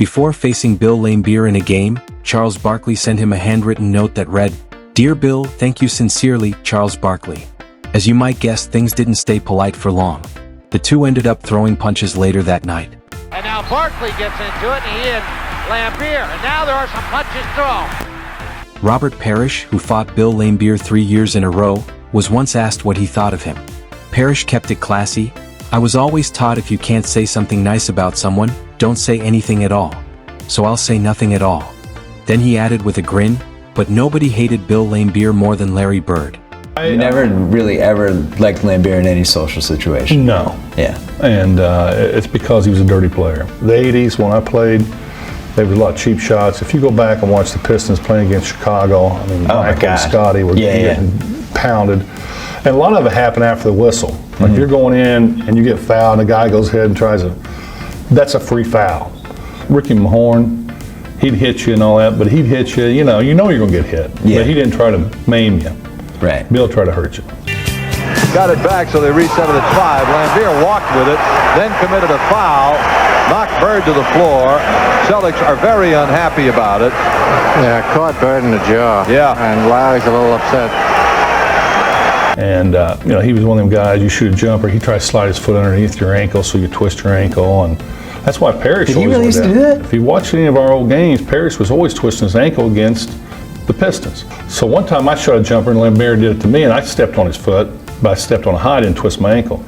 Before facing Bill Laimbeer in a game, Charles Barkley sent him a handwritten note that read, "Dear Bill, thank you sincerely, Charles Barkley." As you might guess, things didn't stay polite for long. The two ended up throwing punches later that night. And now Barkley gets into it, and he hit Laimbeer, and now there are some punches thrown. Robert Parrish, who fought Bill Laimbeer 3 years in a row, was once asked what he thought of him. Parrish kept it classy. "I was always taught if you can't say something nice about someone, don't say anything at all. So I'll say nothing at all." Then he added with a grin, "But nobody hated Bill Laimbeer more than Larry Bird." You never really ever liked Laimbeer in any social situation? No. Yeah. And it's because he was a dirty player. The 80s, when I played, there was a lot of cheap shots. If you go back and watch the Pistons playing against Chicago, I mean, Michael and Scotty were getting pounded. And a lot of it happened after the whistle. Like you're going in and you get fouled and the guy goes ahead and tries to, that's a free foul. Ricky Mahorn, he'd hit you and all that, but he'd hit you, you know you're going to get hit. Yeah. But he didn't try to maim you. Right. Bill tried to hurt you. Got it back, so they reset it at 5. Laimbeer walked with it, then committed a foul, knocked Bird to the floor. Celtics are very unhappy about it. Yeah, caught Bird in the jaw. Yeah. And Larry's a little upset. And, he was one of them guys, you shoot a jumper, he tried to slide his foot underneath your ankle so you twist your ankle. And that's why Parrish Did he always really used to do that? If you watch any of our old games, Parrish was always twisting his ankle against the Pistons. So one time I shot a jumper and Laimbeer did it to me and I stepped on his foot, but I stepped on a high and twist my ankle.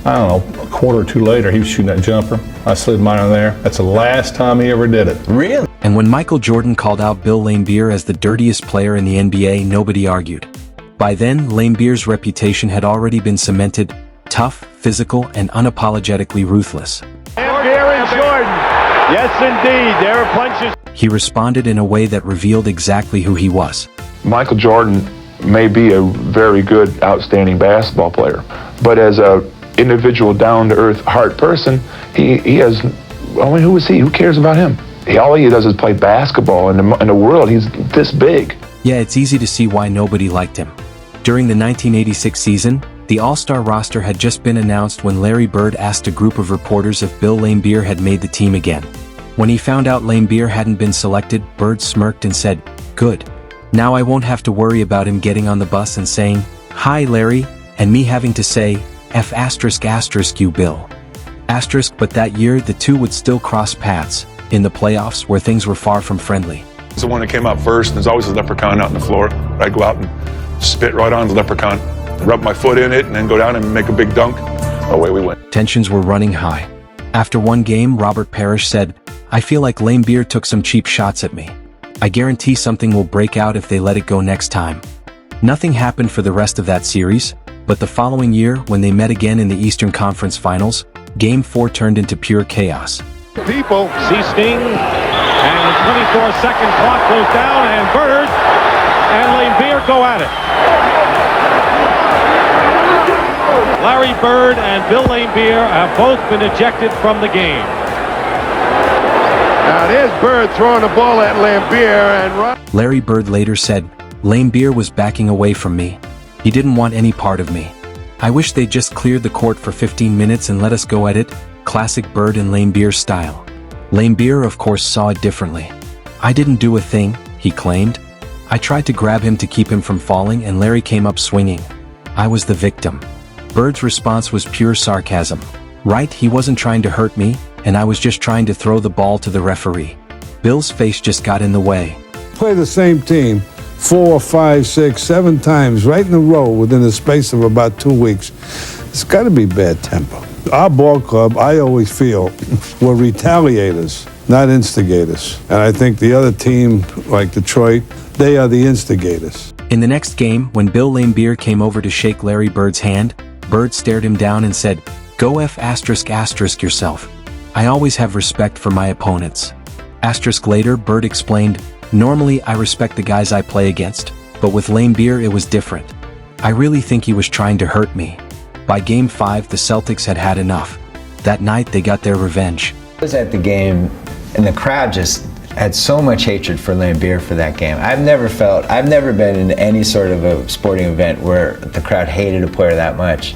I don't know, a quarter or two later he was shooting that jumper. I slid mine on there. That's the last time he ever did it. Really? And when Michael Jordan called out Bill Laimbeer as the dirtiest player in the NBA, nobody argued. By then, Laimbeer's reputation had already been cemented: tough, physical, and unapologetically ruthless. Laimbeer and Jordan. Yes, indeed. There are punches. He responded in a way that revealed exactly who he was. Michael Jordan may be a very good, outstanding basketball player, but as a individual, down-to-earth, heart person, he has, who is he? Who cares about him? All he does is play basketball. In the world, he's this big. Yeah, it's easy to see why nobody liked him. During the 1986 season, the All-Star roster had just been announced when Larry Bird asked a group of reporters if Bill Laimbeer had made the team again. When he found out Laimbeer hadn't been selected, Bird smirked and said, "Good. Now I won't have to worry about him getting on the bus and saying, 'Hi, Larry,' and me having to say, F*** you, Bill." But that year, the two would still cross paths in the playoffs where things were far from friendly. It's the one that came out first, and there's always a leprechaun out on the floor. I'd go out and spit right on the leprechaun, rub my foot in it, and then go down and make a big dunk. Away we went. Tensions were running high. After one game, Robert Parrish said, "I feel like Laimbeer took some cheap shots at me. I guarantee something will break out if they let it go next time." Nothing happened for the rest of that series, but the following year, when they met again in the Eastern Conference Finals, Game 4 turned into pure chaos. People see Sting, and 24-second clock goes down, and Bird and Laimbeer go at it. Larry Bird and Bill Laimbeer have both been ejected from the game. Now there's Bird throwing the ball at Laimbeer and Larry Bird later said, "Laimbeer was backing away from me. He didn't want any part of me. I wish they'd just cleared the court for 15 minutes and let us go at it." Classic Bird and Laimbeer style. Laimbeer, of course, saw it differently. "I didn't do a thing," he claimed. "I tried to grab him to keep him from falling and Larry came up swinging. I was the victim." Bird's response was pure sarcasm. "Right, he wasn't trying to hurt me, and I was just trying to throw the ball to the referee." Bill's face just got in the way. Play the same team 4, 5, 6, 7 times right in a row within the space of about 2 weeks. It's got to be bad temper. Our ball club, I always feel, were retaliators, not instigators. And I think the other team, like Detroit, they are the instigators. In the next game, when Bill Laimbeer came over to shake Larry Bird's hand, Bird stared him down and said, "Go F*** yourself. I always have respect for my opponents." Later, Bird explained, "Normally I respect the guys I play against, but with Laimbeer it was different. I really think he was trying to hurt me." By Game 5, the Celtics had had enough. That night, they got their revenge. I was at the game, and the crowd just had so much hatred for Laimbeer for that game. I've never been in any sort of a sporting event where the crowd hated a player that much.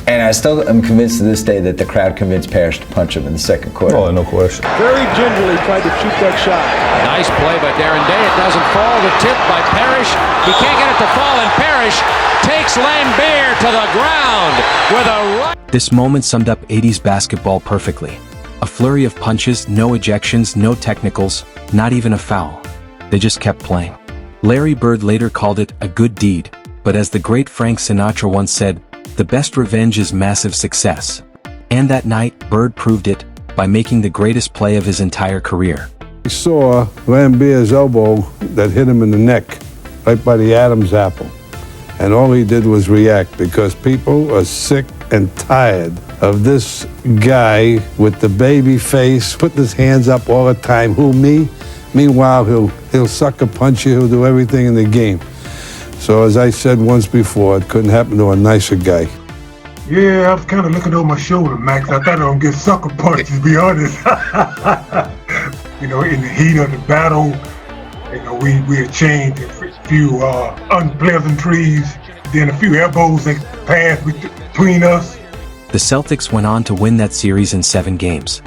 And I still am convinced to this day that the crowd convinced Parrish to punch him in the second quarter. Oh, no question. Very gingerly tried to shoot that shot. Nice play by Darren Day. It doesn't fall. The tip by Parrish. He can't get it to fall, and Parrish takes Laimbeer to the ground with a right. This moment summed up 80s basketball perfectly. A flurry of punches, no ejections, no technicals, not even a foul. They just kept playing. Larry Bird later called it a good deed, but as the great Frank Sinatra once said, the best revenge is massive success. And that night, Bird proved it by making the greatest play of his entire career. We saw Laimbeer's elbow that hit him in the neck, right by the Adam's apple. And all he did was react because people are sick and tired of this guy with the baby face, putting his hands up all the time. Who, me? Meanwhile, he'll sucker punch you, he'll do everything in the game. So as I said once before, it couldn't happen to a nicer guy. Yeah, I was kind of looking over my shoulder, Max. I thought I would get sucker punched, to be honest. You know, in the heat of the battle, you know, we exchanged a few unpleasantries, then a few elbows that passed between us. The Celtics went on to win that series in 7 games.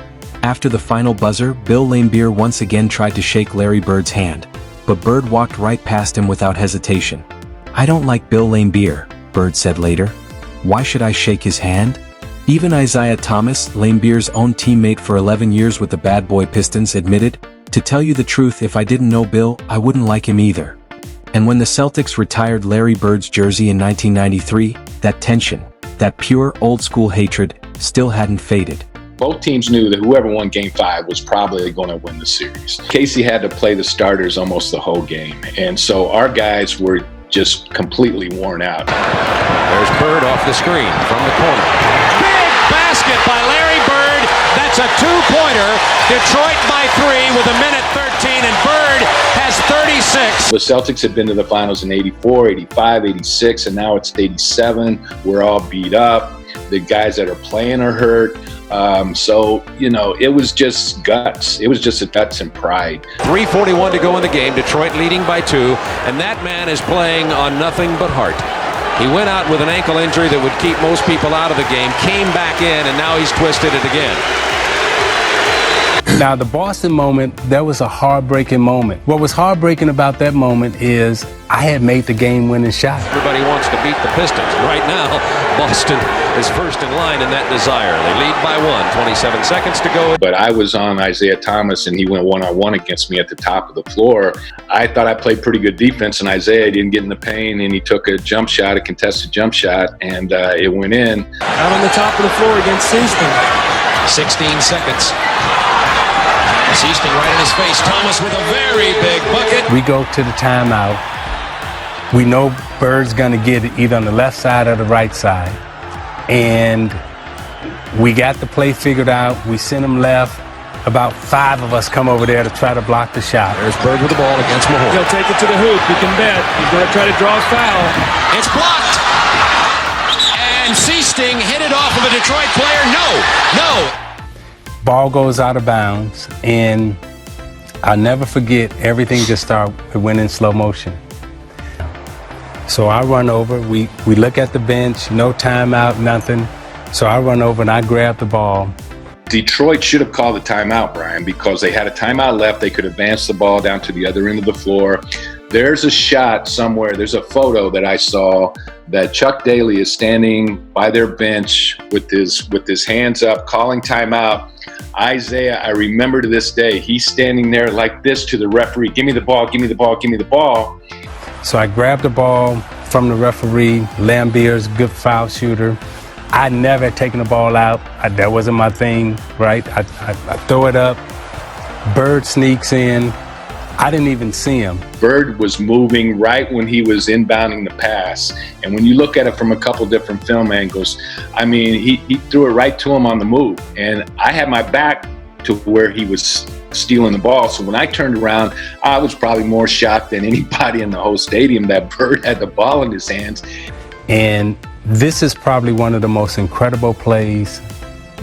After the final buzzer, Bill Laimbeer once again tried to shake Larry Bird's hand, but Bird walked right past him without hesitation. "I don't like Bill Laimbeer," Bird said later. "Why should I shake his hand?" Even Isaiah Thomas, Laimbeer's own teammate for 11 years with the Bad Boy Pistons, admitted, "To tell you the truth, if I didn't know Bill, I wouldn't like him either." And when the Celtics retired Larry Bird's jersey in 1993, that tension, that pure old-school hatred, still hadn't faded. Both teams knew that whoever won Game 5 was probably going to win the series. Casey had to play the starters almost the whole game, and so our guys were just completely worn out. There's Bird off the screen from the corner. Big basket by Larry Bird. That's a two-pointer. Detroit by 3 with 1:13, and Bird has 36. The Celtics had been to the finals in 84, 85, 86, and now it's 87. We're all beat up. The guys that are playing are hurt. So, you know, it was just guts. It was just guts and pride. 3:41 to go in the game. Detroit leading by 2, and that man is playing on nothing but heart. He went out with an ankle injury that would keep most people out of the game, came back in, and now he's twisted it again. Now, the Boston moment, that was a heartbreaking moment. What was heartbreaking about that moment is I had made the game-winning shot. Everybody wants to beat the Pistons. Right now, Boston is first in line in that desire. They lead by 1, 27 seconds to go. But I was on Isaiah Thomas, and he went one-on-one against me at the top of the floor. I thought I played pretty good defense, and Isaiah didn't get in the paint, and he took a jump shot, a contested jump shot, and it went in. Out on the top of the floor against Seaston. 16 seconds. Seaston right in his face. Thomas with a very big bucket. We go to the timeout. We know Bird's going to get it either on the left side or the right side. And we got the play figured out. We send him left. About 5 of us come over there to try to block the shot. There's Bird with the ball against Mahone. He'll take it to the hoop. You can bet. He's going to try to draw a foul. It's blocked. And Seaston hit it off of a Detroit player. No. Ball goes out of bounds, and I'll never forget, everything just went in slow motion. So I run over, we look at the bench, no timeout, nothing. So I run over and I grab the ball. Detroit should have called a timeout, Brian, because they had a timeout left. They could advance the ball down to the other end of the floor. There's a shot somewhere, there's a photo that I saw that Chuck Daly is standing by their bench with his hands up, calling timeout. Isaiah, I remember to this day, he's standing there like this to the referee, give me the ball, give me the ball, give me the ball. So I grabbed the ball from the referee. Laimbeer's good foul shooter. I never had taken the ball out. That wasn't my thing, right? I throw it up. Bird sneaks in. I didn't even see him. Bird was moving right when he was inbounding the pass. And when you look at it from a couple different film angles, I mean, he threw it right to him on the move. And I had my back to where he was stealing the ball. So when I turned around, I was probably more shocked than anybody in the whole stadium that Bird had the ball in his hands. And this is probably one of the most incredible plays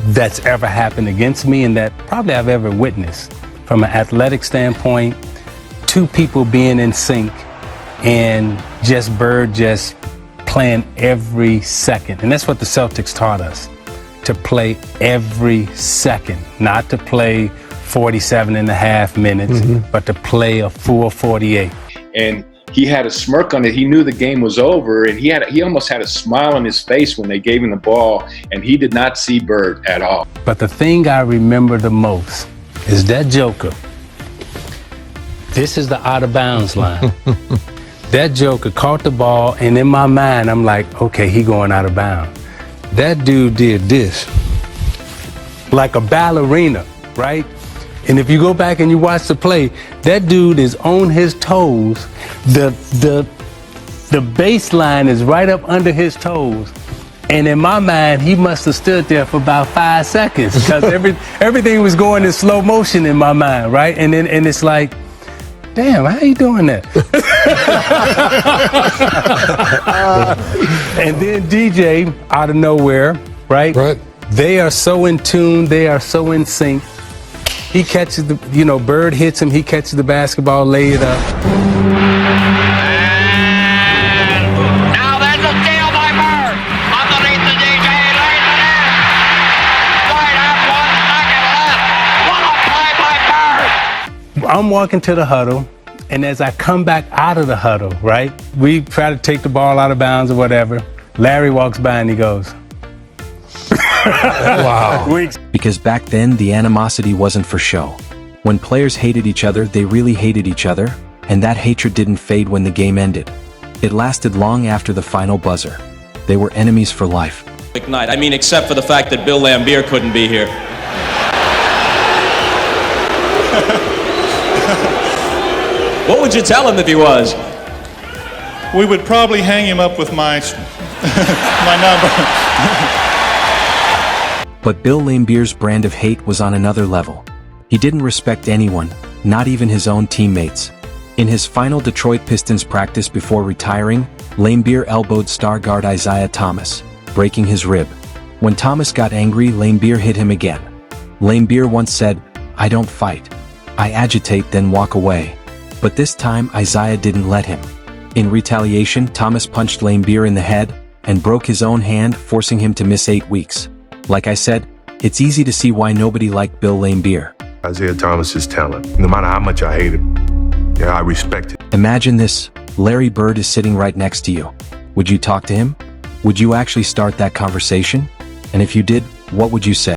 that's ever happened against me and that probably I've ever witnessed. From an athletic standpoint, 2 people being in sync and just Bird just playing every second. And that's what the Celtics taught us, to play every second, not to play 47 and a half minutes, but to play a full 48. And he had a smirk on it. He knew the game was over, and he almost had a smile on his face when they gave him the ball, and he did not see Bird at all. But the thing I remember the most is that joker. This is the out of bounds line. That joker caught the ball, and in my mind, I'm like, okay, he going out of bounds. That dude did this, like a ballerina, right? And if you go back and you watch the play, that dude is on his toes. The baseline is right up under his toes. And in my mind, he must have stood there for about 5 seconds because everything was going in slow motion in my mind, right? And it's like, damn, how you doing that? And then DJ, out of nowhere, right? They are so in tune, they are so in sync. He catches Bird hits him, he catches the basketball, lay it up. Now there's a steal by Bird. Underneath the DJ, lays it in. Right at 1 second left. What a play by Bird. I'm walking to the huddle, and as I come back out of the huddle, right, we try to take the ball out of bounds or whatever. Larry walks by and he goes, wow. Because back then, the animosity wasn't for show. When players hated each other, they really hated each other, and that hatred didn't fade when the game ended. It lasted long after the final buzzer. They were enemies for life. Night. I mean, except for the fact that Bill Laimbeer couldn't be here. What would you tell him if he was? We would probably hang him up with my number. But Bill Laimbeer's brand of hate was on another level. He didn't respect anyone, not even his own teammates. In his final Detroit Pistons practice before retiring, Laimbeer elbowed star guard Isaiah Thomas, breaking his rib. When Thomas got angry, Laimbeer hit him again. Laimbeer once said, "I don't fight. I agitate then walk away." But this time Isaiah didn't let him. In retaliation, Thomas punched Laimbeer in the head and broke his own hand, forcing him to miss 8 weeks. Like I said, it's easy to see why nobody liked Bill Laimbeer. Isaiah Thomas's talent, no matter how much I hate him, I respect it. Imagine this, Larry Bird is sitting right next to you. Would you talk to him? Would you actually start that conversation? And if you did, what would you say?